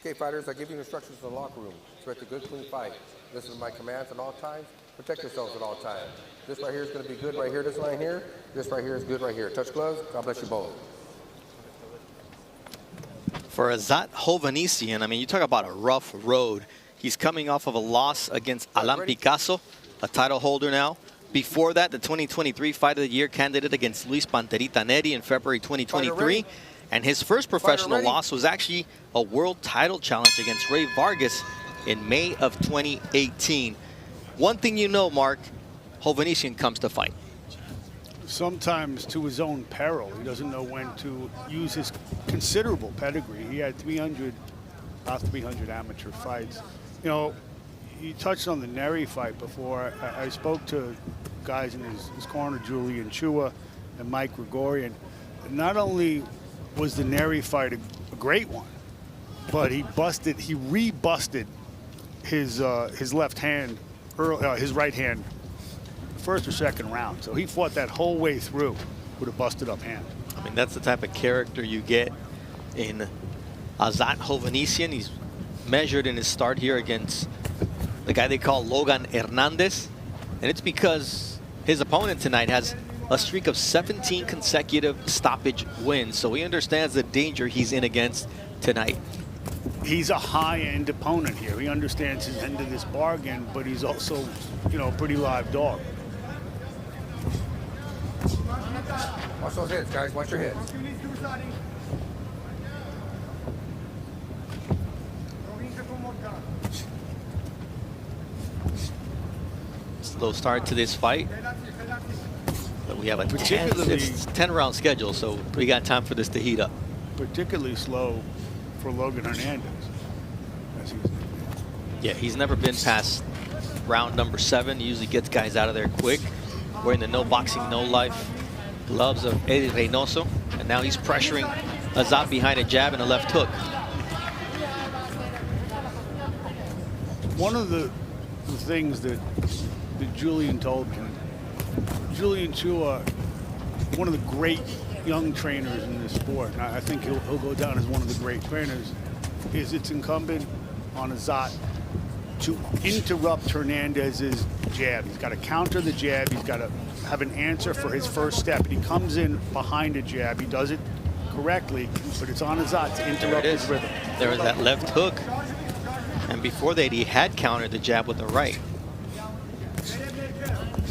TK fighters, I give you instructions in the locker room. Expect a good, clean fight. Listen to my commands at all times. Protect yourselves at all times. This right here is going to be good right here, this line here. This right here is good right here. Touch gloves. God bless you both. For Azat Hovhannisyan, I mean, you talk about a rough road. He's coming off of a loss against Alan Picasso, a title holder now. Before that, the 2023 Fight of the Year candidate against Luis Panterita Neri in February 2023. And his first professional loss was actually a world title challenge against Rey Vargas in May of 2018. One thing you know, Mark, Hovhannisyan comes to fight. Sometimes to his own peril. He doesn't know when to use his considerable pedigree. He had about 300 amateur fights. You know, you touched on the Neri fight before. I spoke to guys in his corner, Julian Chua and Mike Gregorian. Not only was the Neri fight a great one, but he re-busted his left hand, his right hand, first or second round. So he fought that whole way through with a busted up hand. I mean, that's the type of character you get in Azat Hovhannisyan. He's measured in his start here against the guy they call Logan Hernandez. And it's because his opponent tonight has a streak of 17 consecutive stoppage wins. So he understands the danger he's in against tonight. He's a high-end opponent here. He understands his end of this bargain, but he's also, you know, a pretty live dog. Watch those heads, guys. Watch your heads. Slow start to this fight. But we have a 10-round schedule, so we got time for this to heat up. Particularly slow for Logan Hernandez. Yeah, he's never been past round number 7. He usually gets guys out of there quick. Wearing the no boxing, no life gloves of Eddie Reynoso. And now he's pressuring Azat behind a jab and a left hook. One of the things that Julian told me, Julian Chua, one of the great young trainers in this sport, and I think he'll go down as one of the great trainers, is it's incumbent on Azat to interrupt Hernandez's jab. He's got to counter the jab. He's got to have an answer for his first step. And he comes in behind a jab. He does it correctly, but it's on Azat to interrupt his rhythm. There was that left hook. And before that, he had countered the jab with the right.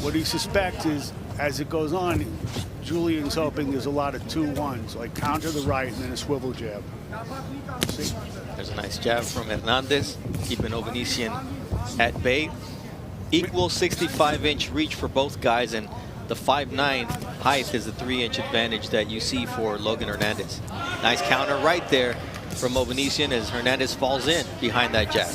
What he suspects is, as it goes on, Julian's hoping there's a lot of 2-1s, like counter the right and then a swivel jab. See? There's a nice jab from Hernandez, keeping Hovhannisyan at bay. Equal 65-inch reach for both guys, and the 5'9" height is the 3-inch advantage that you see for Logan Hernandez. Nice counter right there from Hovhannisyan as Hernandez falls in behind that jab.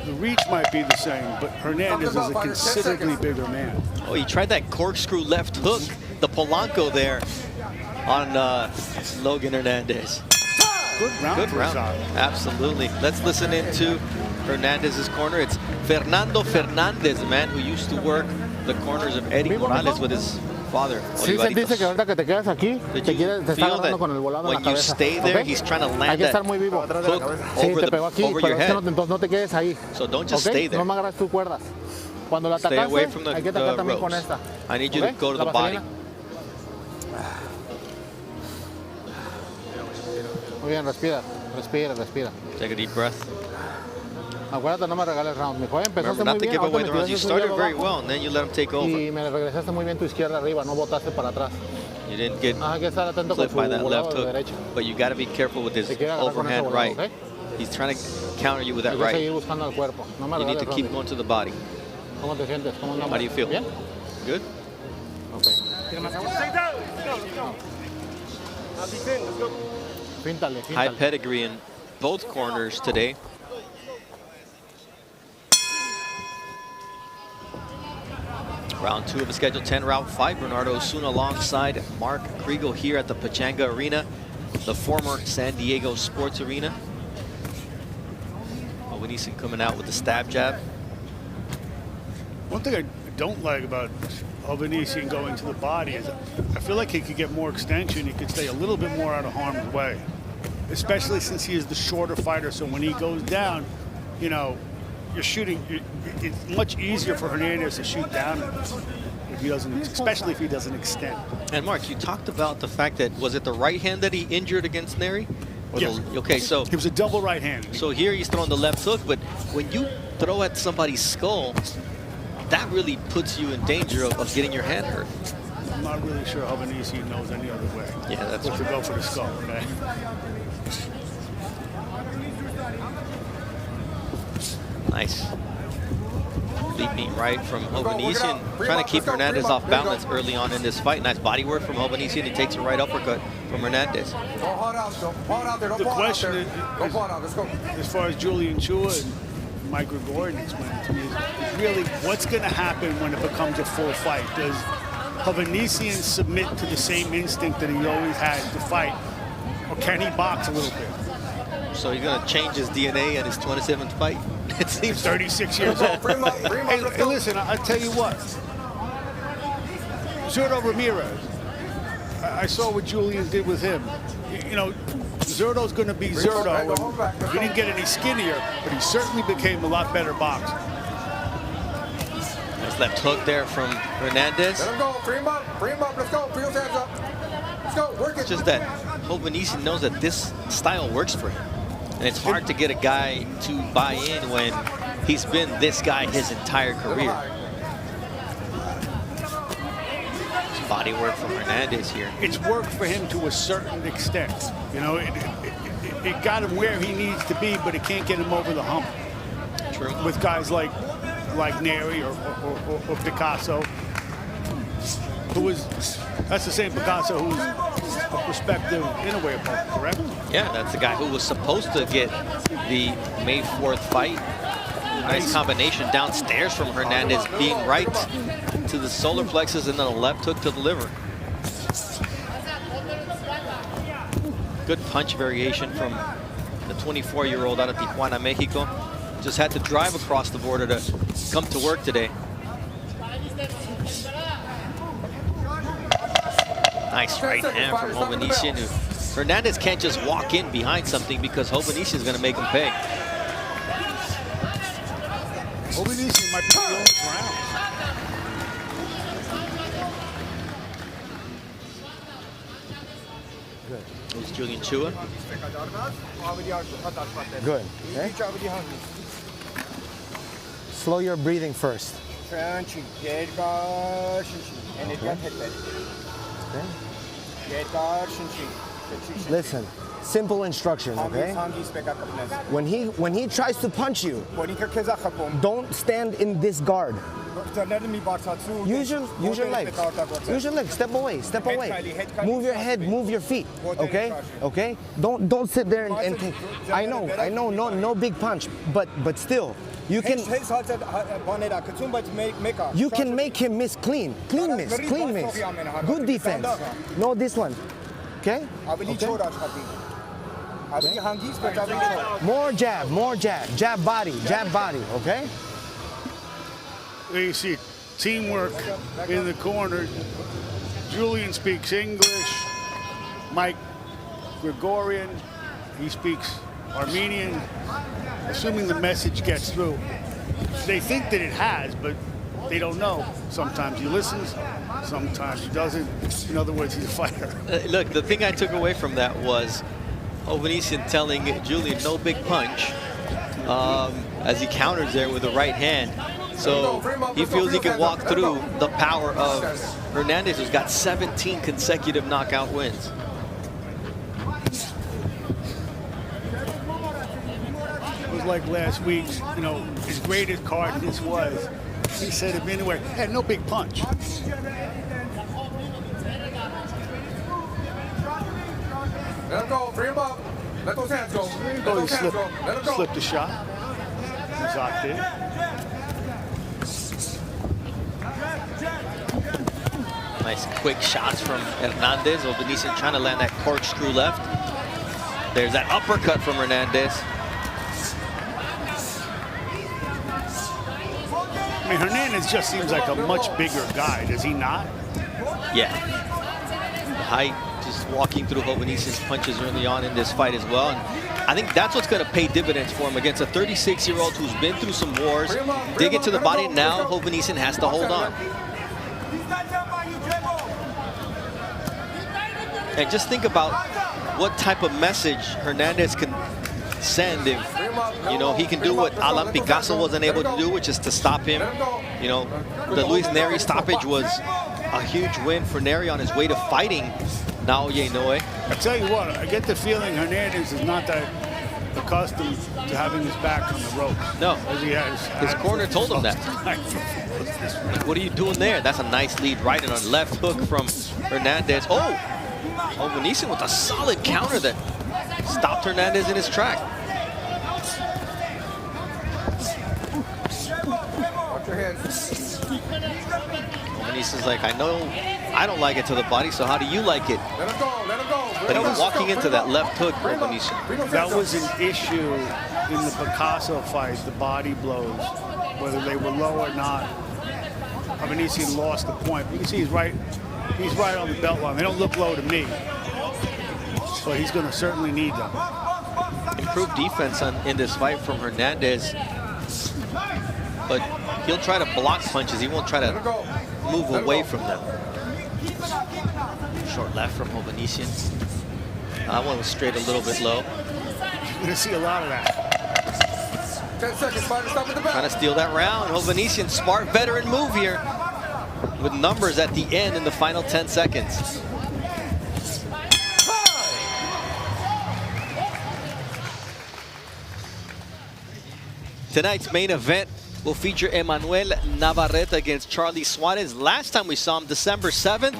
The reach might be the same, but Hernandez is a considerably bigger man. Oh, he tried that corkscrew left hook, the Polanco there on Logan Hernandez. Good round. Good round. Absolutely. Let's listen into Hernandez's corner. It's Fernando Fernandez, the man who used to work the corners of Eddie Morales with his father. Sí, sentiste que ahorita que te quedas aquí, te está agarrando con el volado en la when you cabeza. stay there, ¿Okay? he's trying to land Hay que that estar muy vivo. hook Sí, over, te pegó aquí, over your pero es head. que entonces no te quedes ahí. So don't just ¿Okay? stay there. No me agarras tus cuerdas. Cuando la Stay away from atacaste, hay que atacar también con esta. I need you ¿Okay? to go to La the body. vaselina. Muy bien, respira, respira, respira. Take a deep breath. Acuérdate, no me regales rounds. Mijo, empezaste Remember muy not to bien, give away the ahorita rounds. me You tiraste un started dedo very abajo well, and then you let him take over. y me regresaste muy bien tu izquierda arriba, no botaste para atrás. You didn't get Hay que estar atento con clipped su by that volado left de hook, derecha. but you got to be careful with his Te quiere agarrar con ese overhand volado, right. ¿okay? He's trying to counter you with that Hay que right. seguir buscando al cuerpo. No me You need regales to keep rounds. going to the body. ¿Cómo te sientes? ¿Cómo andamos? How do you feel? ¿Bien? Good? Okay. Píntale, píntale. High pedigree in both corners today. Round 2 of a scheduled 10-round fight. Bernardo Osuna alongside Mark Kriegel here at the Pachanga Arena, the former San Diego Sports Arena. Hovhannisyan coming out with the stab jab. One thing I don't like about Hovhannisyan going to the body is I feel like he could get more extension. He could stay a little bit more out of harm's way, especially since he is the shorter fighter. So when he goes down, you know, you're shooting. It's much easier for Hernandez to shoot down if he doesn't, especially if he doesn't extend. And Mark, you talked about the fact that, was it the right hand that he injured against Neri? Yes. Okay, so It was a double right hand. so here he's throwing the left hook, but when you throw at somebody's skull, that really puts you in danger of getting your hand hurt. I'm not really sure Hovhannisyan knows any other way. Yeah, that's but to go for the skull, okay? Nice. Leaping right from Hovhannisyan, trying to keep Hernandez off balance early on in this fight. Nice body work from Hovhannisyan. He takes a right uppercut from Hernandez. The question is, as far as Julian Chua and Mike Gregorian explained to me, is really what's going to happen when it becomes a full fight? Does Hovhannisyan submit to the same instinct that he always had to fight, or can he box a little bit? So he's going to change his DNA at his 27th fight? It seems 36 years old. Hey, listen, I'll tell you what. Zurdo Ramirez, I saw what Julian did with him. You know, Zurdo's going to be Zurdo. And he didn't get any skinnier, but he certainly became a lot better boxer. Nice left hook there from Hernandez. Let him go. Free him up. Let's go. Free those hands up. Let's go. Work it. It's just that Hovhannisyan knows that this style works for him. And it's hard to get a guy to buy in when he's been this guy his entire career. It's body work from Hernandez here. It's worked for him to a certain extent. You know, it got him where he needs to be, but it can't get him over the hump. True. With guys like Neri or Picasso, that's the same Picasso who's a prospective Inoue opponent, correct? Yeah, that's the guy who was supposed to get the May 4th fight. Nice combination downstairs from Hernandez, being right to the solar plexus and then a left hook to the liver. Good punch variation from the 24-year-old out of Tijuana, Mexico. Just had to drive across the border to come to work today. Nice right hand from Hovhannisyan. Hernandez can't just walk in behind something because Hovhannisyan is going to make him pay. Hovhannisyan might be the longest round. Good. There's Julian Chua. Good. Okay. Slow your breathing first. Okay. Listen, simple instruction, okay? When he tries to punch you, don't stand in this guard. Use your legs. Use your legs. Step away. Step away. Move your head. Move your feet. Okay. Okay. Don't sit there and take. I know. No big punch, but still. You can make him miss clean. Clean miss. Good defense. No, this one. Okay? More jab. Jab body, okay? There you see teamwork in the corner. Julian speaks English. Mike Gregorian, he speaks Armenian. Assuming the message gets through. They think that it has, but they don't know. Sometimes he listens, sometimes he doesn't. In other words, he's a fighter. Look, the thing I took away from that was Hovhannisyan telling Julian no big punch as he counters there with the right hand. So he feels he can walk through the power of Hernandez, who's got 17 consecutive knockout wins. It was like last week, you know, as great as card this was, he said it anyway, had no big punch. Let him go. Free him up. Let those hands go. Let those hands go. Let him go. Slipped a shot. Azat did. Nice quick shots from Hernandez. Hovhannisyan trying to land that corkscrew left. There's that uppercut from Hernandez. I mean, Hernandez just seems like a much bigger guy, does he not? Yeah. The height, just walking through Hovhannisyan's punches early on in this fight as well. And I think that's what's going to pay dividends for him against a 36-year-old who's been through some wars, dig into the body. Now Hovhannisyan has to hold on. And just think about what type of message Hernandez can send if, you know, he can do what Alan Picasso wasn't able to do, which is to stop him. You know, the Luis Neri stoppage was a huge win for Neri on his way to fighting Naoya Inoue. I tell you what, I get the feeling Hernandez is not that accustomed to having his back on the ropes. No, as he has. His corner told him that. Like, what are you doing there? That's a nice lead right and a left hook from Hernandez. Oh, Hovhannisyan with a solid counter that stopped Hernandez in his track. Watch your hands. Hovhannisyan's like, I know I don't like it to the body, so how do you like it? Let him go, let him go. But he was walking into that left hook for Hovhannisyan. That was an issue in the Picasso fight, the body blows, whether they were low or not. Hovhannisyan lost the point. You can see he's right on the belt line. They don't look low to me, but he's going to certainly need them. Improved defense in this fight from Hernandez, but he'll try to block punches. He won't try to move away from them. Short left from Hovhannisyan. That one was straight a little bit low. You're going to see a lot of that. 10 seconds, fighter, stop at the back. Trying to steal that round. Hovhannisyan, smart veteran move here with numbers at the end in the final 10 seconds. Tonight's main event will feature Emmanuel Navarrete against Charlie Suarez. Last time we saw him, December 7th,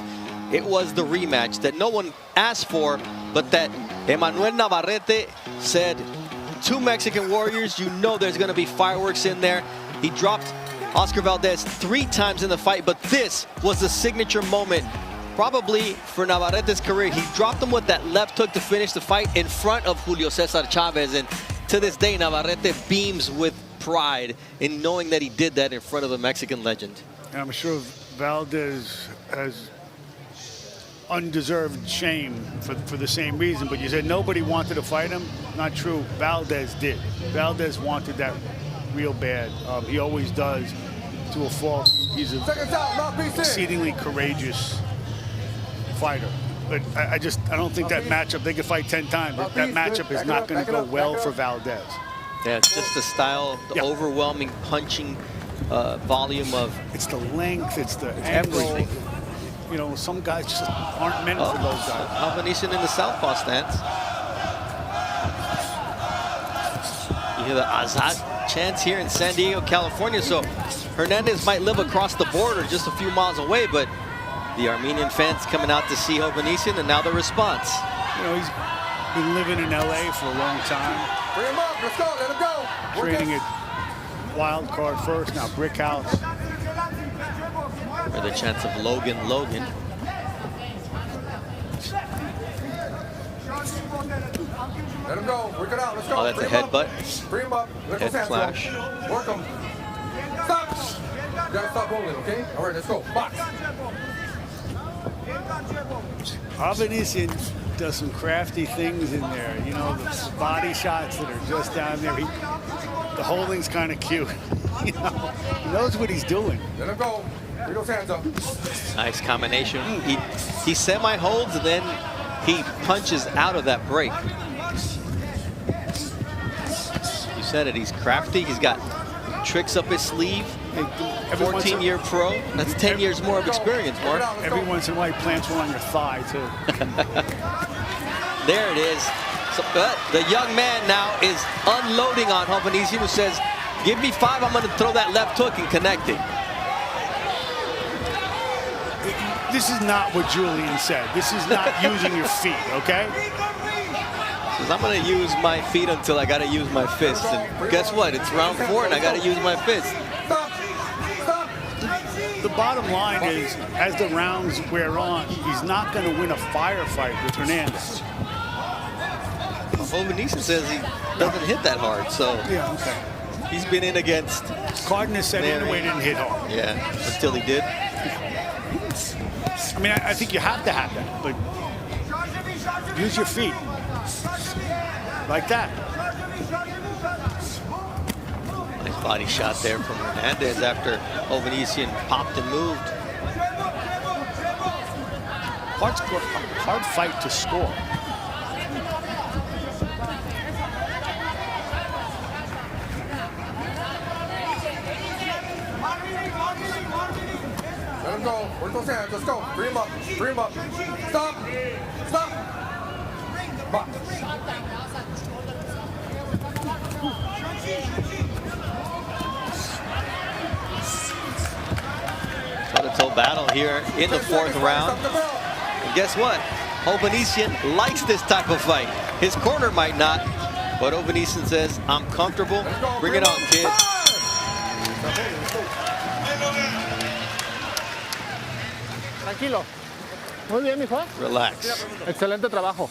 it was the rematch that no one asked for, but that Emmanuel Navarrete said, 2 Mexican warriors, you know there's going to be fireworks in there. He dropped Oscar Valdez 3 times in the fight, but this was the signature moment, probably for Navarrete's career. He dropped him with that left hook to finish the fight in front of Julio Cesar Chavez, and to this day, Navarrete beams with pride in knowing that he did that in front of a Mexican legend. And I'm sure Valdez has undeserved shame for the same reason, but you said nobody wanted to fight him. Not true. Valdez did. Valdez wanted that real bad. He always does, to a fault. He's an exceedingly courageous fighter. But I don't think that matchup, they could fight 10 times, but that matchup is not going to go well for Valdez. Yeah, it's just the style, the overwhelming punching volume of... It's the length, it's the angle. Everything. You know, some guys just aren't meant for those guys. Hovhannisyan in the southpaw stance. You hear the Azat chants here in San Diego, California. So Hernandez might live across the border just a few miles away, but the Armenian fans coming out to see Hovhannisyan, and now the response. You know, he's been living in LA for a long time. Bring him up, let's go, let him go. Training at Wild Card first, now Brick House. For the chance of Logan. Let him go, work it out, let's go. Oh, that's a headbutt. Bring him up, let his Head hands flash. go. Work him. Stop. You gotta stop rolling, okay? All right, let's go, box. Hovhannisyan does some crafty things in there. You know, the body shots that are just down there. The holding's kind of cute. You know, he knows what he's doing. Let him go. Bring those hands up. Nice combination. He semi-holds, and then he punches out of that break. You said it, he's crafty. He's got tricks up his sleeve. 14-year pro. That's 10 years more of experience, Mark. Every once in a while, he plants one on your thigh, too. There it is. So, the young man now is unloading on Hovhannisyan, who says, give me 5, I'm going to throw that left hook and connect it. This is not what Julian said. This is not using your feet, okay? Says, I'm going to use my feet until I got to use my fists. And guess what? It's round 4, and I got to use my fists. The bottom line is, as the rounds wear on, he's not going to win a firefight with Hernandez. Hovhannisyan says he doesn't hit that hard, so. Yeah, okay. He's been in against. Cardenas said anyway didn't hit hard. Yeah, until he did. I mean, I think you have to have that, but use your feet. Like that. Nice body shot there from Hernandez after Hovhannisyan popped and moved. Hard fight to score. Let him go. Work those hands. Let's go. Bring him up. Bring him up. Stop. Stop. Box. Toe-to-toe battle here in the fourth round. And guess what? Hovhannisyan likes this type of fight. His corner might not, but Hovhannisyan says, I'm comfortable. Bring it on, kid. Tranquilo. Muy bien, mijo. Relax. Excelente trabajo.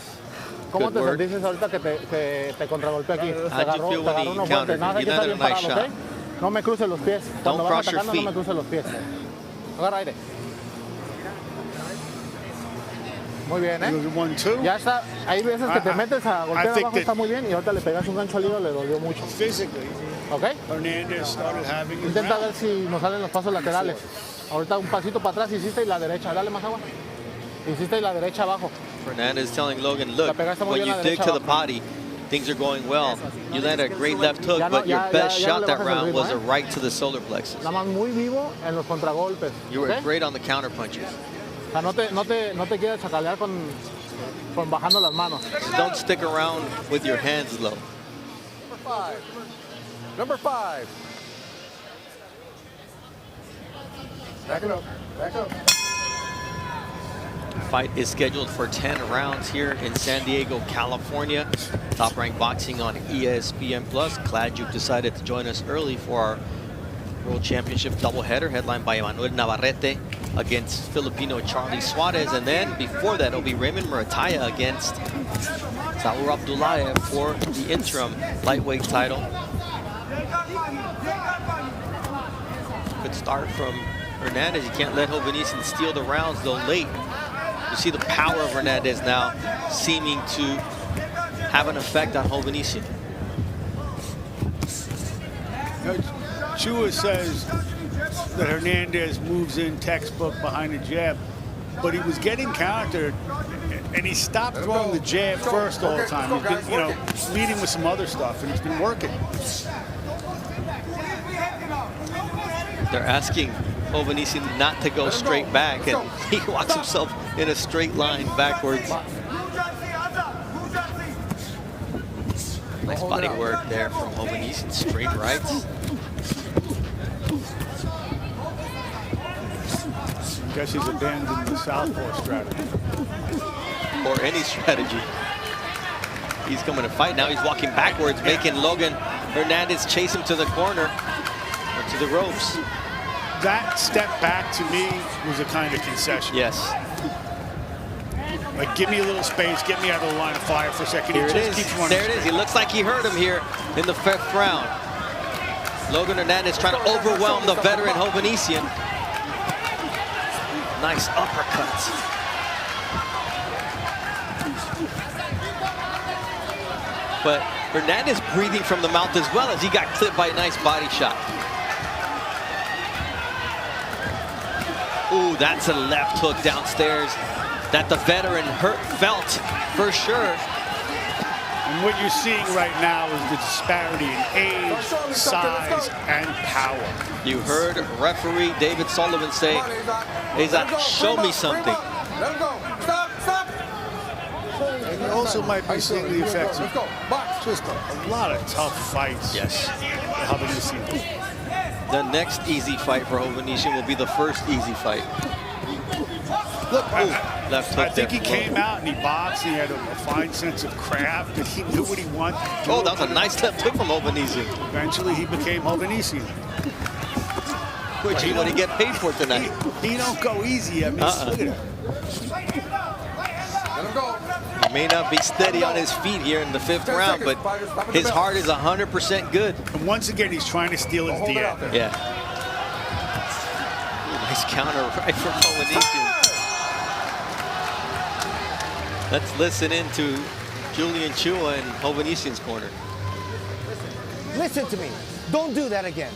¿Cómo Good te work. sentiste ahorita que te contragolpeé aquí? Te How'd you feel when he uno fuerte. countered? Nada, You que está landed a bien nice parado, shot. ¿ok? No me cruces los pies. Cuando vas cross your atacando, no me feet. cruces los pies. Agarra aire. Muy bien, ¿eh? 1-2. Ya está. Hay veces que te metes a golpear think abajo, that- está muy bien, y ahorita le pegas un gancho al hilo, le dolió mucho. Physically, ¿Ok? Hernandez started having his Intenta round. ver si nos salen los pasos laterales. Ahorita un pasito para atrás hiciste y la derecha. Dale más agua. Hiciste y la derecha abajo. Hernandez telling Logan, look, La pegaste muy when bien you a la dig derecha to the abajo. body, things are going well. You landed a great left hook, Ya no- but your ya- best ya no shot le that bajes el round ritmo, was a ¿eh? right to the solar plexus. Nada más muy vivo en los contragolpes. You were ¿ok? great on the counter punches. O sea, no te quieres chacalear con bajando las manos. Don't stick around with your hands low. Number 5. Back it up. Back up. Fight is scheduled for 10 rounds here in San Diego, California. Top Rank Boxing on ESPN+. Glad you've decided to join us early for our World Championship doubleheader, headlined by Manuel Navarrete against Filipino Charlie Suarez. And then before that, it'll be Raymond Murataya against Saur Abdullayev for the interim lightweight title. Good start from Hernandez. You can't let Hovhannisyan steal the rounds, though, late. You see the power of Hernandez now seeming to have an effect on Hovhannisyan. Chua says that Hernandez moves in textbook behind the jab, but he was getting countered, and he stopped throwing the jab first all the time. He's been, leading with some other stuff, and it's been working. They're asking Hovhannisyan not to go straight back, and he walks himself in a straight line backwards. Nice body work there from Hovhannisyan, straight rights. I guess he's abandoned the southpaw strategy. Or any strategy. He's coming to fight now. He's walking backwards, making Logan Hernandez chase him to the corner, or to the ropes. That step back to me was a kind of concession. Yes. Like, give me a little space, get me out of the line of fire for a second. Here He it just is. keeps running There it is. He looks like he hurt him here in the 5th round. Logan Hernandez trying to overwhelm the veteran Hovhannisyan. Nice uppercuts. But Hernandez breathing from the mouth as well as he got clipped by a nice body shot. Ooh, that's a left hook downstairs that the veteran felt for sure. And what you're seeing right now is the disparity in age, size, and power. You heard referee David Sullivan say, Azat, show me something. Let him go. Stop. Stop. And you also might be seeing the effects of just a lot of tough fights. Yes. Hovhannisyan. The next easy fight for Hovhannisyan will be the first easy fight. Look, left hook I think he there. came out and he boxed. He had a fine sense of craft, and he knew what he wanted to do. Oh, that was a nice left hook from Hovhannisyan, Eventually, he became Hovhannisyan. which he would get paid for tonight. He don't go easy. I mean, look at that. Let him go. may not be steady on his feet here in the 5th round, but his heart is 100% good. And once again, he's trying to steal his DA. Yeah. Nice counter right from Hovhannisyan. Let's listen into Julian Chua in Hovhannisyan's corner. Listen to me. Don't do that again.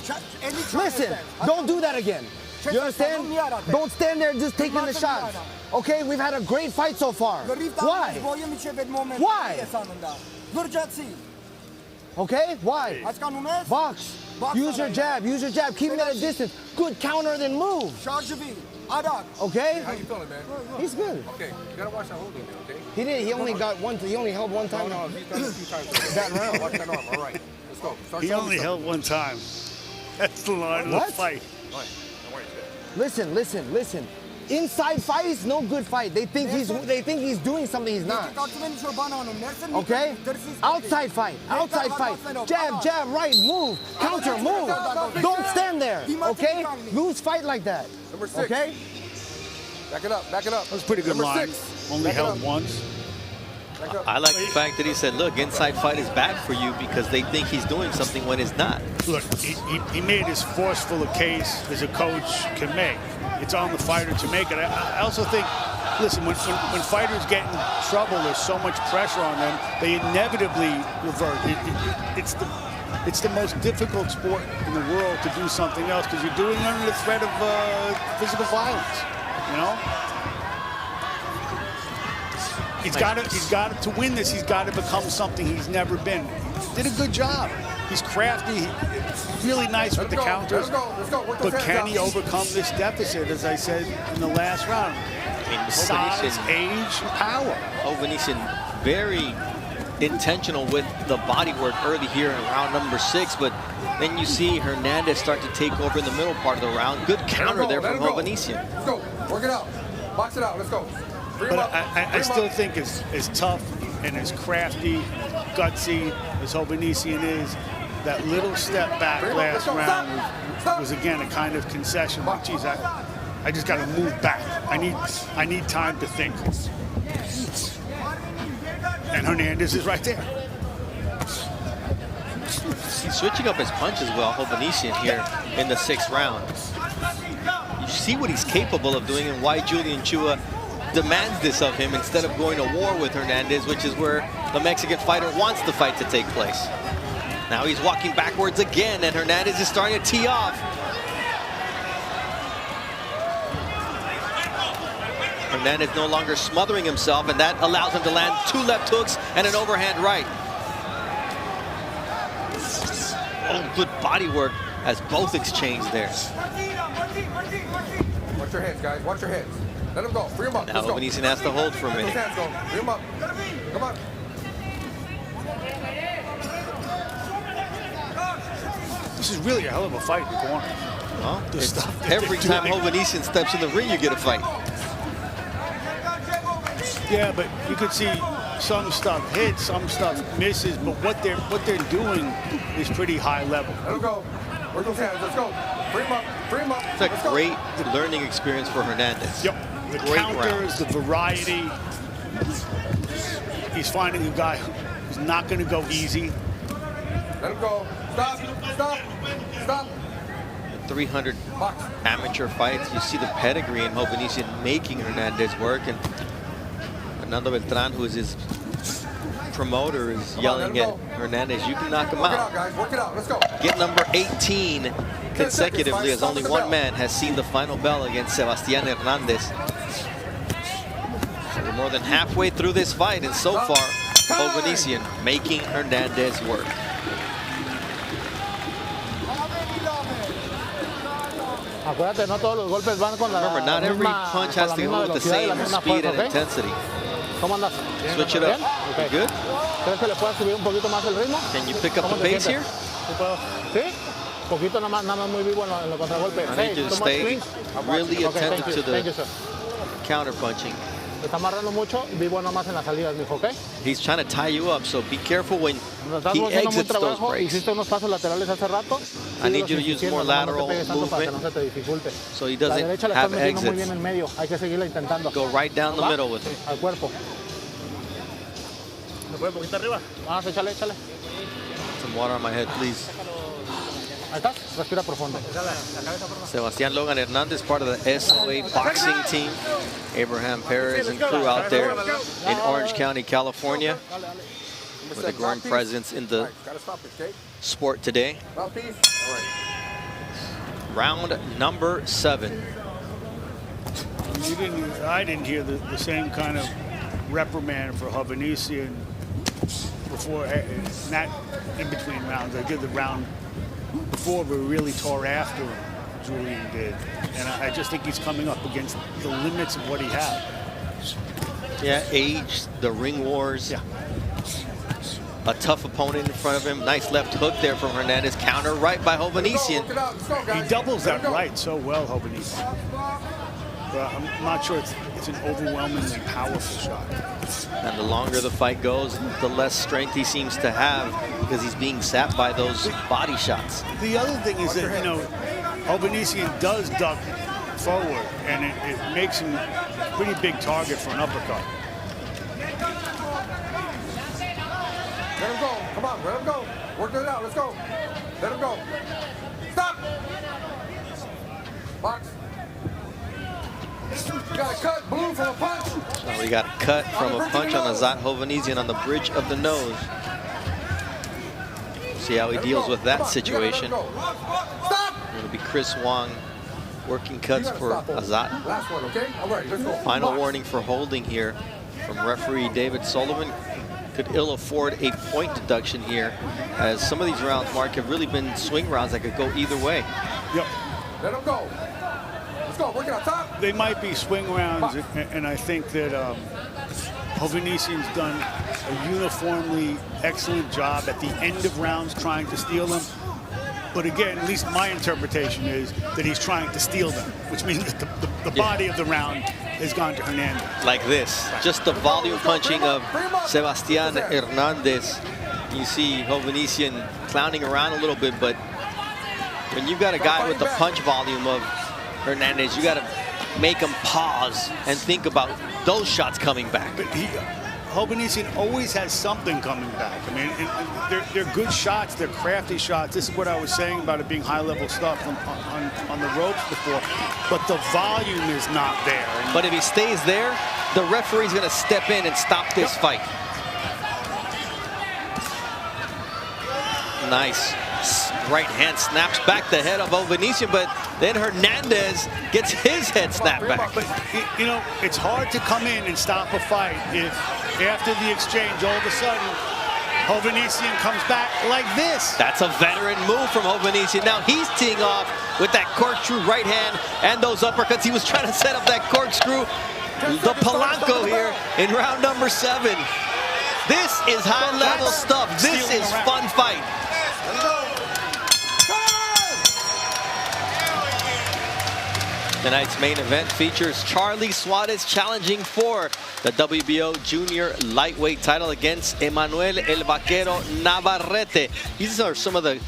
Listen, don't do that again. You understand? Don't stand there just taking the shots. Okay, we've had a great fight so far. Why? Why? Okay, why? Box. Use your jab. Use your jab. Keep him at a distance. Good counter, then move. Okay? How you feeling, man? He's good. Okay, you gotta watch that holding, okay? He did. He only got one. He only held one time. No, he's done it a few times. That round. Watch that arm. All right, let's go. Start He showing only me held one time. That's the line of the What? fight. something. All right, don't worry, Listen, listen, listen. Inside fights, no good fight. They think he's doing something he's not. Okay? Outside fight. Outside fight. Jab, jab, right, move. Counter, move. Don't stand there. Okay? Lose fight like that. Number 6. Okay? Back it up, back it up. That was a pretty good Number line. 6. Only Back it held up. once. Back up. I like the fact that he said, look, inside fight is bad for you because they think he's doing something when he's not. Look, he made as forceful a case as a coach can make. It's on the fighter to make it. I also think, listen, when fighters get in trouble, there's so much pressure on them, they inevitably revert. It's the most difficult sport in the world to do something else because you're doing it under the threat of physical violence, you know? He's got to win this. He's got to become something he's never been. He did a good job. He's crafty, really nice with the counters. But can he overcome this deficit, as I said in the last round? Size, age, power. Hovhannisyan very intentional with the body work early here in round number 6, but then you see Hernandez start to take over in the middle part of the round. Good counter there from Hovhannisyan. Let's go. Work it out. Box it out. Let's go. But I still think as tough and as crafty, gutsy as Hovhannisyan is, that little step back last round was again a kind of concession. Like, geez, I just got to move back. I need time to think. And Hernandez is right there. He's switching up his punches well, Hovhannisyan here in the 6th round. You see what he's capable of doing and why Julian Chua demands this of him instead of going to war with Hernandez, which is where the Mexican fighter wants the fight to take place. Now he's walking backwards again, and Hernandez is starting to tee off. Hernandez no longer smothering himself, and that allows him to land 2 left hooks and an overhand right. Oh, good body work as both exchange there. Watch your heads, guys. Watch your heads. Let him go. Free him up. Now Hovhannisyan has to hold for a minute. Let those hands go. Free him up. Come on. This is really a hell of a fight in the corner. Well, The it's stuff that every they're time doing. Hovhannisyan steps in the ring, you get a fight. Yeah, but you could see some stuff hits, some stuff misses, but what they're doing is pretty high level. Let him go. Work those hands. Let's go. Free him up. Free him up. It's a great learning experience for Hernandez. Yep. The Great counters, the variety. He's finding a guy who's not going to go easy. Let him go. Stop. Stop. Stop. 300 Box. amateur fights. You see the pedigree in Hovhannisyan making Hernandez work, and Fernando Beltran, who is his promoter, is yelling at Hernandez, you can knock him Work it out. out, guys. Work it out. Let's go. Get number 18 consecutively, as only one man has seen the final bell against Sebastian Hernandez. So we're more than halfway through this fight, and so far, Hovhannisyan making Hernandez work. Acuérdate, no todos los golpes van con la Remember, not every punch has to go with the same speed and intensity. ¿Cómo andas? Switch it up. ¿Bien? Ok. Good? ¿Crees que le puedas subir un poquito más el ritmo? Can you pick up ¿Cómo the te pace sientes? here? ¿Sí puedo? ¿Sí? Poquito nada más muy vivo en los contragolpes. I need you to stay really attentive to Thank you, the sir. counter punching. Te está amarrando mucho, vivo nada más en las salidas, mijo, ¿ok? He's trying to tie you up, so be careful when Nos estás he haciendo muy exits those trabajo, breaks. hiciste unos pasos laterales hace rato. I need you to use Insistiendo, more nada más lateral no te pegues tanto para que no movement se te dificulte. so he La doesn't derecha la estás have metiendo muy bien exits. en medio, hay que seguirla intentando. Go right down the ¿Va? middle with him. Al cuerpo. Vamos, échale, échale. Some water on my head, please. Ahí estás, respira profundo. Sebastian Logan Hernandez, part of the SOA boxing team. Abraham Perez and crew out there in Orange County, California, with a growing presence in the sport today. Round number 7. I didn't hear the same kind of reprimand for Hovhannisyan before, not in between rounds. I did the round before, but really tore after him, Julian did. And I just think he's coming up against the limits of what he had. Yeah, age, the ring wars. Yeah. A tough opponent in front of him. Nice left hook there from Hernandez. Counter right by Hovhannisyan. He doubles that right so well, Hovhannisyan. But I'm not sure it's an overwhelmingly powerful shot. And the longer the fight goes, the less strength he seems to have because he's being sapped by those body shots. The other thing is that, you know, Hovhannisyan does duck forward, and it makes him a pretty big target for an uppercut. Let him go. Come on, let him go. Work it out. Let's go. Let him go. Stop. Box. You got a cut, blue from a punch. So we got a cut from a punch on Azat Hovhannisyan on the bridge of the nose. See how he deals with that situation. It'll be Chris Wong working cuts for Azat. Last one, okay? All right, let's go. Final warning for holding here from referee David Sullivan. Could ill afford a point deduction here, as some of these rounds, Mark, have really been swing rounds that could go either way. Yep. Let him go. Let's go. Work it on top. They might be swing rounds, and I think that Hovhannisyan's done a uniformly excellent job at the end of rounds trying to steal them. But again, at least my interpretation is that he's trying to steal them, which means that the body of the round has gone to Hernandez. Like this, just the volume punching of Sebastian Hernandez. You see Hovhannisyan clowning around a little bit, but when you've got a guy with the punch volume of Hernandez, you got to make him pause and think about those shots coming back. But Hovhannisyan always has something coming back. I mean, they're good shots, they're crafty shots. This is what I was saying about it being high-level stuff on the ropes before. But the volume is not there. But if he stays there, the referee's going to step in and stop this fight. Nice. Right hand snaps back the head of Hovhannisyan, but then Hernandez gets his head snapped back. But, you know, it's hard to come in and stop a fight if after the exchange, all of a sudden, Hovhannisyan comes back like this. That's a veteran move from Hovhannisyan. Now he's teeing off with that corkscrew right hand and those uppercuts. He was trying to set up that corkscrew. The Polanco here in round number 7. This is high-level stuff. This is fun fight. Tonight's main event features Charlie Suarez challenging for the WBO junior lightweight title against Emmanuel El Vaquero Navarrete. These are some of the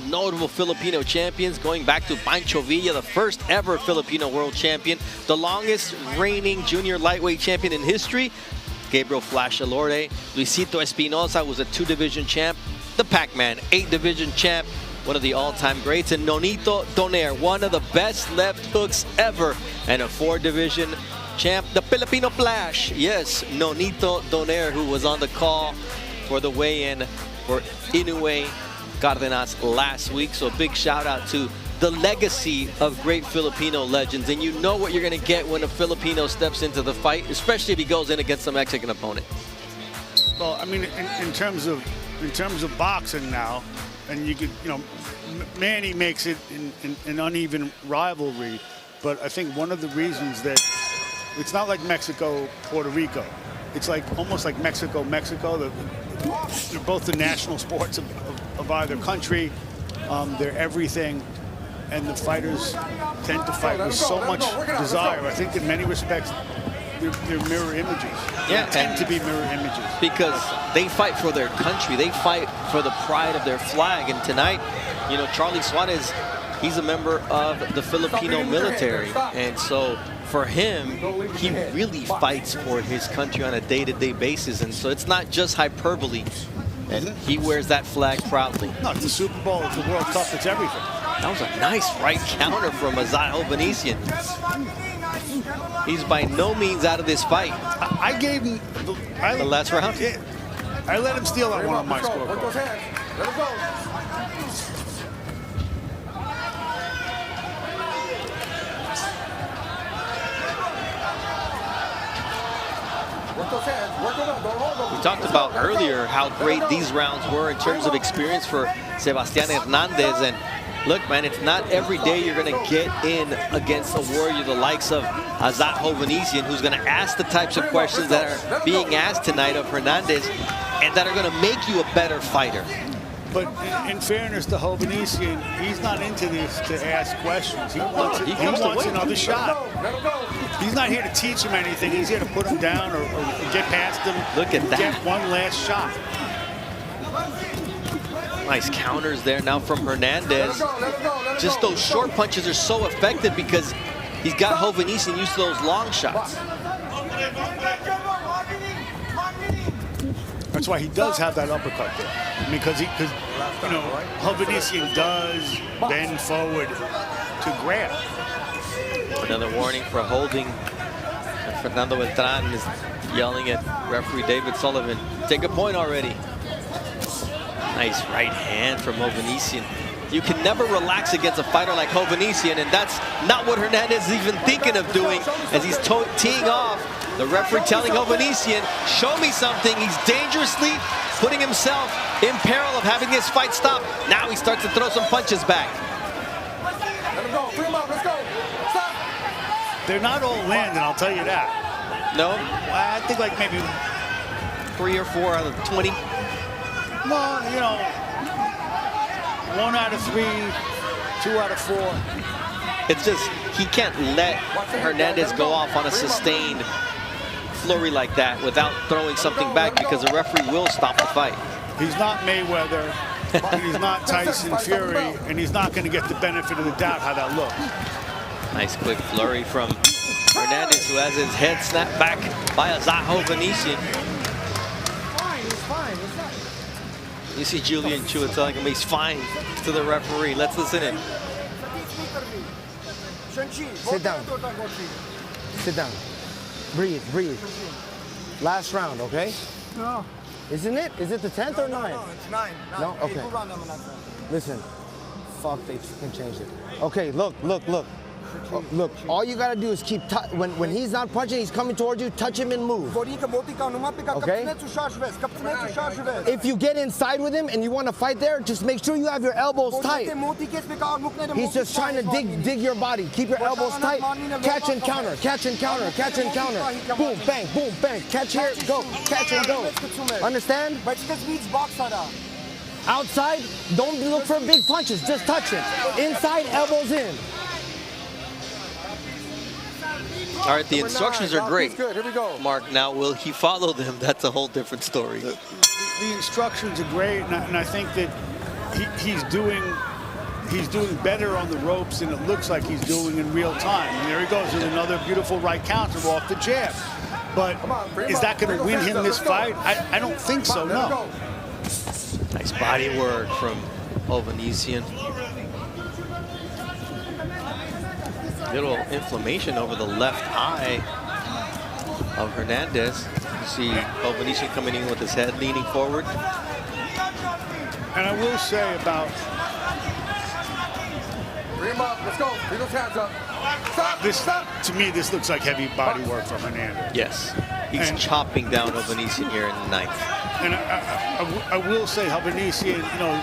notable Filipino champions, going back to Pancho Villa, the first ever Filipino world champion, the longest reigning junior lightweight champion in history, Gabriel Flash Alorde, Luisito Espinosa was a 2-division champ, the Pac-Man 8-division champ, one of the all-time greats, and Nonito Donaire, one of the best left hooks ever, and a 4-division champ, the Filipino Flash. Yes, Nonito Donaire, who was on the call for the weigh-in for Inoue Cardenas last week. So a big shout out to the legacy of great Filipino legends, and you know what you're going to get when a Filipino steps into the fight, especially if he goes in against a Mexican opponent. Well, I mean, in terms of boxing now, and you could, you know, Manny makes it an uneven rivalry, but I think one of the reasons that it's not like Mexico, Puerto Rico. It's like almost like Mexico. They're both the national sports of either country. They're everything, and the fighters tend to fight with so much desire. I think in many respects, they're mirror images. Yeah, they tend to be mirror images. Because they fight for their country. They fight for the pride of their flag. And tonight, you know, Charlie Suarez, he's a member of the Filipino military. And so for him, he really fights for his country on a day-to-day basis, and so it's not just hyperbole. And he wears that flag proudly. No, it's the Super Bowl, it's the World Cup, it's everything. That was a nice right counter from Azat Hovhannisyan. He's by no means out of this fight. I gave him The last round? Yeah, I let him steal that one on my scorecard. Work those hands. Let him go. Work those hands. Work them up. Don't hold them. We talked about earlier how great these rounds were in terms of experience for Sebastian Hernandez. And look, man, it's not every day you're going to get in against a warrior the likes of Azat Hovhannisyan, who's going to ask the types of questions that are being asked tonight of Hernandez and that are going to make you a better fighter. But in fairness to Hovhannisyan, he's not into this to ask questions. He wants, another shot. He's not here to teach him anything. He's here to put him down or get past him. Look at that. Get one last shot. Nice counters there now from Hernandez. Just those short punches are so effective because he's got Hovhannisyan used to those long shots. That's why he does have that uppercut there, because you know, Hovhannisyan does bend forward to grab. Another warning for holding. And Fernando Beltran is yelling at referee David Sullivan. Take a point already. Nice right hand from Hovhannisyan. You can never relax against a fighter like Hovhannisyan, and that's not what Hernandez is even thinking of doing as he's teeing off. The referee telling Hovhannisyan, show me something. He's dangerously putting himself in peril of having this fight stop. Now he starts to throw some punches back. Let him go. Free him up. Let's go. Stop. They're not all landing, I'll tell you that. No? I think like maybe 3 or 4 out of 20. No, you know, 1 out of 3, 2 out of 4. It's just, he can't let Hernandez go off on a sustained flurry like that without throwing something back, because the referee will stop the fight. He's not Mayweather, he's not Tyson Fury, and he's not going to get the benefit of the doubt how that looks. Nice quick flurry from Hernandez, who has his head snapped back by Azat Hovhannisyan. You see Julian Chua telling him he's fine to the referee. Let's listen in. Sit down. Sit down. Breathe, breathe. Last round, okay? No. Isn't it? Is it the 10th or 9th? No, it's 9. No? Okay. Listen. Fuck, they can change it. Okay, look. Look, all you gotta do is keep, when he's not punching, he's coming towards you, touch him and move. Okay? If you get inside with him and you want to fight there, just make sure you have your elbows tight. He's just trying to dig your body. Keep your elbows tight. Catch and counter, catch and counter, catch and counter. Boom, bang, catch here, go, catch and go. Understand? Outside, don't look for big punches, just touch it. Inside, elbows in. All right, the instructions are great. Good. Here we go. Mark, now will he follow them? That's a whole different story. The instructions are great, and I think that he's doing better on the ropes than it looks like he's doing in real time. And there he goes with another beautiful right counter off the jab. But is that going to win him this fight? I don't think so, no. Nice body work from Hovhannisyan. Little inflammation over the left eye of Hernandez. You see Hovhannisyan coming in with his head leaning forward. And I will say about Bring him up. Let's go. Bring those hands up. Stop. this, to me, this looks like heavy body work from Hernandez. Yes, he's chopping down Hovhannisyan here in the 9th. And I will say, Hovhannisyan, you know,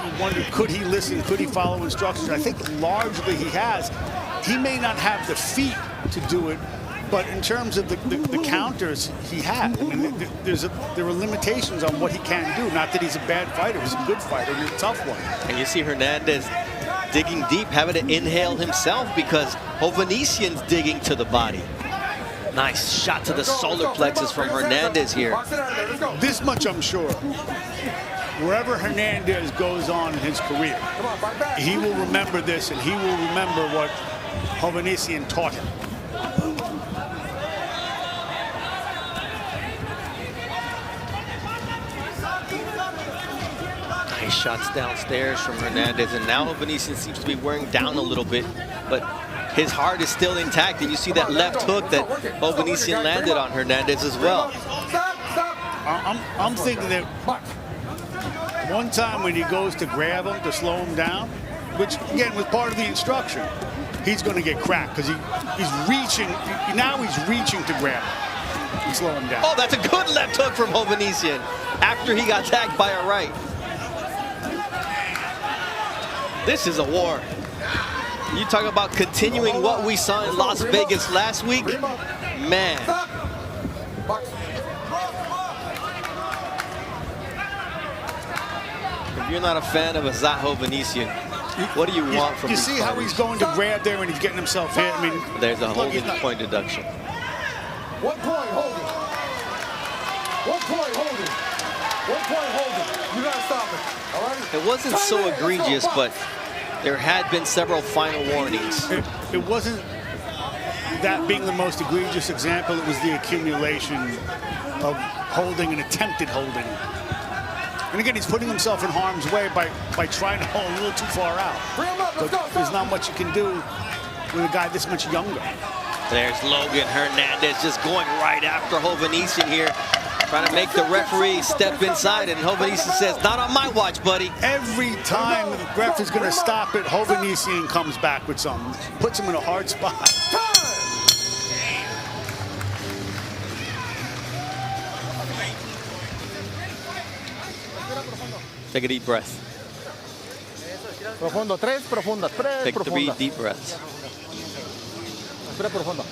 you wonder, could he listen? Could he follow instructions? I think largely he has. He may not have the feet to do it, but in terms of the counters, he has. I mean, there are limitations on what he can do. Not that he's a bad fighter. He's a good fighter. He's a tough one. And you see Hernandez digging deep, having to inhale himself because Hovhannisyan's digging to the body. Nice shot to the solar plexus from Hernandez here. This much I'm sure. Wherever Hernandez goes on in his career, he will remember this, and he will remember what Hovhannisyan taught him. Nice shots downstairs from Hernandez, and now Hovhannisyan seems to be wearing down a little bit, but his heart is still intact, and you see that left hook that Hovhannisyan landed on Hernandez as well. I'm thinking that one time when he goes to grab him to slow him down, which again was part of the instruction, he's going to get cracked because he's reaching. Now he's reaching to grab him and slow him down. Oh, that's a good left hook from Hovhannisyan after he got tagged by a right. This is a war. You talk about continuing what we saw in Las Vegas last week, man. If you're not a fan of Azat Hovhannisyan, what do you want from these You see how he's going to grab there and he's getting himself hit? I mean, there's a holding point deduction. 1 point holding. 1 point holding. 1 point holding. You gotta stop it. All right? It wasn't so egregious, but there had been several final warnings. It wasn't that being the most egregious example. It was the accumulation of holding and attempted holding. And again, he's putting himself in harm's way by trying to hold a little too far out. But there's not much you can do with a guy this much younger. There's Logan Hernandez just going right after Hovhannisyan here, trying to make the referee step inside, and Hovhannisyan says, not on my watch, buddy. Every time the ref is going to stop it, Hovhannisyan comes back with something. Puts him in a hard spot. Take a deep breath. Profundo, tres profundas, tres Take 3 profundas. deep breaths. Respira profundo.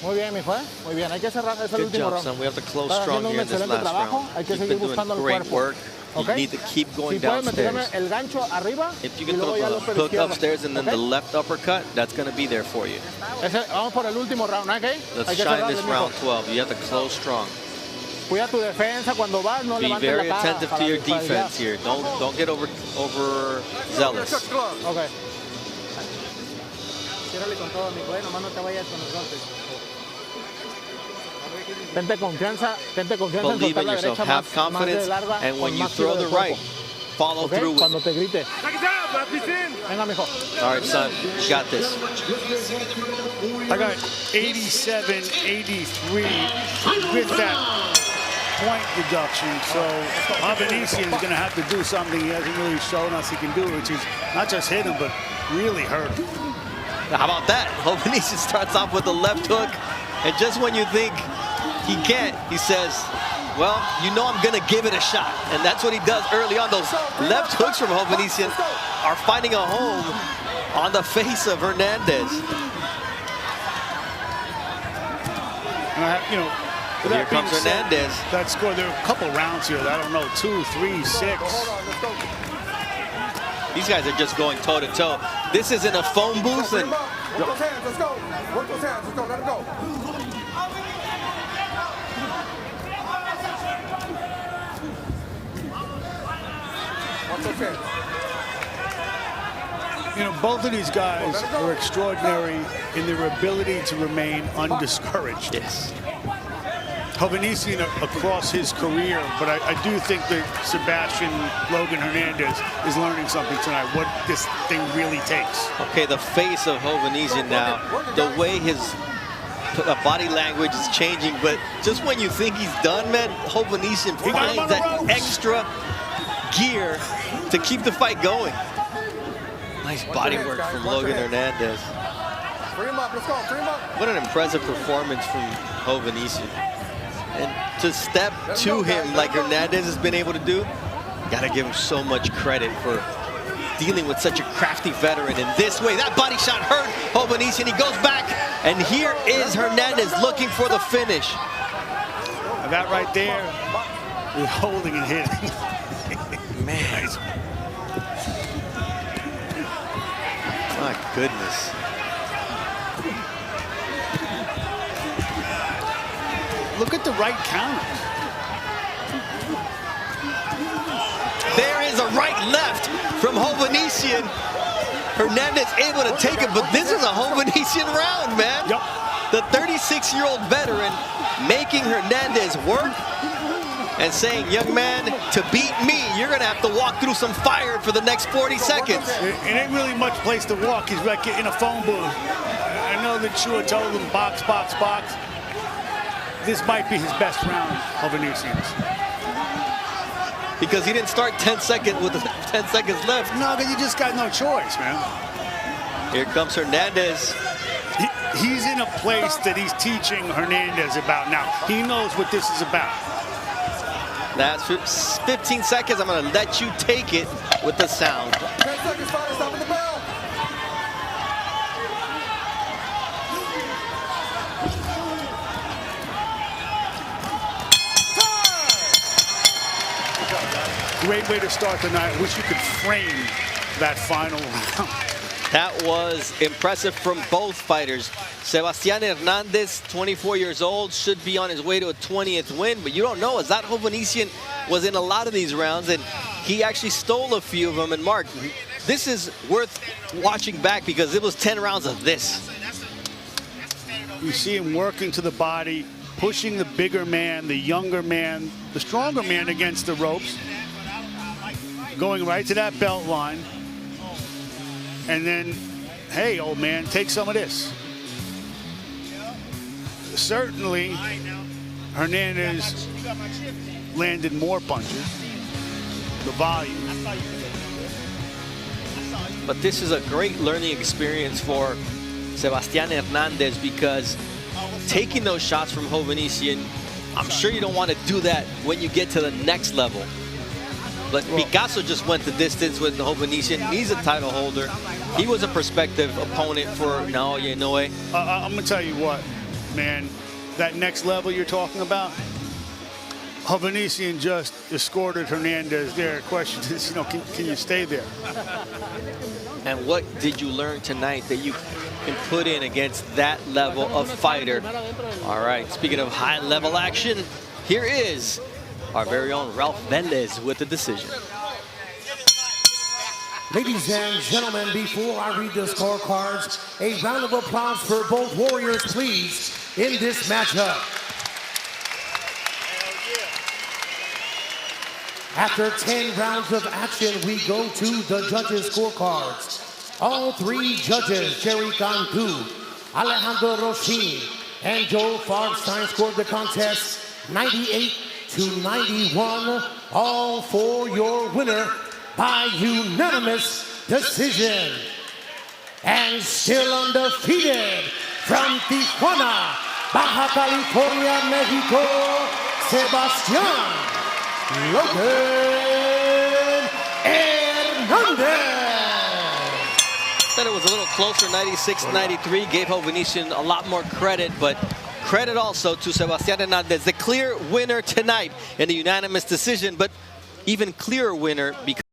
Muy bien, mijo, ¿eh? Muy bien, hay que cerrar, es el Good último job, round. son. We have to close Estás strong haciendo un here in this excelente last trabajo, round. hay que You've seguir been buscando doing el great cuerpo. work. You Okay? need to keep going Si puedes meterme downstairs. el gancho arriba If you y can luego throw ya the lo hook izquierdo. upstairs and then Okay? the left uppercut, that's going to be there for you. Vamos por el último round, ¿ok? Let's Hay que shine cerrar, this mijo. round 12. You have to close strong. Cuida tu defensa cuando vas, no Be levantes very la cara attentive para to your disparar. defense here. Don't get overzealous. Ok. Ciérrale con todo, mijo, nomás no te vayas con los golpes. Tente confianza en Believe soltar in la yourself. derecha Have más de confidence, larga and when con you más throw giro the del cuerpo. right, follow Okay? through with Cuando it. te grite. Venga, mijo. All right, son, you got this. I got 87, 83 with that point deduction. So Hovhannisyan is going to have to do something he hasn't really shown us he can do, which is not just hit him, but really hurt him. How about that? Hovhannisyan starts off with the left hook, and just when you think he can't, he says, well, you know I'm going to give it a shot. And that's what he does early on. Those left hooks from Hovhannisyan are finding a home on the face of Hernandez. You know, with Here that being comes said, Hernandez. that score, there are a couple rounds here. I don't know, 2, 3, 6. These guys are just going toe-to-toe. This isn't a phone booth. And Work those hands, let's go. Work those hands, let's go, let him go. Work those hands. You know, both of these guys are extraordinary in their ability to remain undiscouraged. yes. Hovhannisyan across his career, but I do think that Sebastian Logan Hernandez is learning something tonight, what this thing really takes. Okay, the face of Hovhannisyan now, the way his body language is changing, but just when you think he's done, man, Hovhannisyan finds that extra gear to keep the fight going. Nice body work from Logan Hernandez. Free him up, let's go, free him up. What an impressive performance from Hovhannisyan. And to step to him like Hernandez has been able to do, gotta give him so much credit for dealing with such a crafty veteran in this way. That body shot hurt Hovhannisyan. He goes back, and here is Hernandez looking for the finish. That right there is holding and hitting. Man. My goodness. Look at the right counter. There is a right-left from Hovhannisyan. Hernandez able to take it, but this is a Hovhannisyan round, man. Yep. The 36-year-old veteran making Hernandez work. and saying, young man, to beat me, you're going to have to walk through some fire for the next 40 seconds. It ain't really much place to walk. He's like in a phone booth. I know that Chua told him box, box, box. This might be his best round, Hovhannisyan's. Because he didn't start 10 seconds with 10 seconds left. No, but you just got no choice, man. Here comes Hernandez. He's in a place that he's teaching Hernandez about now. He knows what this is about. That's 15 seconds. I'm going to let you take it with the sound. 10 seconds, fighter, stopping the bell. Great way to start the night. Wish you could frame that final round. That was impressive from both fighters. Sebastian Hernandez, 24 years old, should be on his way to a 20th win, but you don't know. Azat Hovhannisyan was in a lot of these rounds, and he actually stole a few of them. And Mark, this is worth watching back because it was 10 rounds of this. You see him working to the body, pushing the bigger man, the younger man, the stronger man against the ropes, going right to that belt line. And then, hey, old man, take some of this. Certainly, Hernandez landed more punches. The volume. But this is a great learning experience for Sebastian Hernandez because taking those shots from Hovhannisyan, I'm sure you don't want to do that when you get to the next level. But Picasso just went the distance with Hovhannisyan. He's a title holder. He was a prospective opponent for Naoya Inoue. I'm going to tell you what, man, that next level you're talking about, Hovhannisyan just escorted Hernandez there. Question is, can you stay there? And what did you learn tonight that you can put in against that level of fighter? All right, speaking of high-level action, here is our very own Ralph Velez with the decision. Ladies and gentlemen, before I read the scorecards, a round of applause for both warriors, please, in this matchup. After 10 rounds of action, we go to the judges' scorecards. All three judges, Jerry Cantu, Alejandro Roshin, and Joe Farbstein scored the contest 98-91, all for your winner by unanimous decision. And still undefeated from Tijuana, Baja California, Mexico, Sebastian Logan Hernandez. Said it was a little closer, 96-93. Gave Hovhannisyan a lot more credit, but credit also to Sebastian Hernandez, the clear winner tonight in the unanimous decision, but even clearer winner because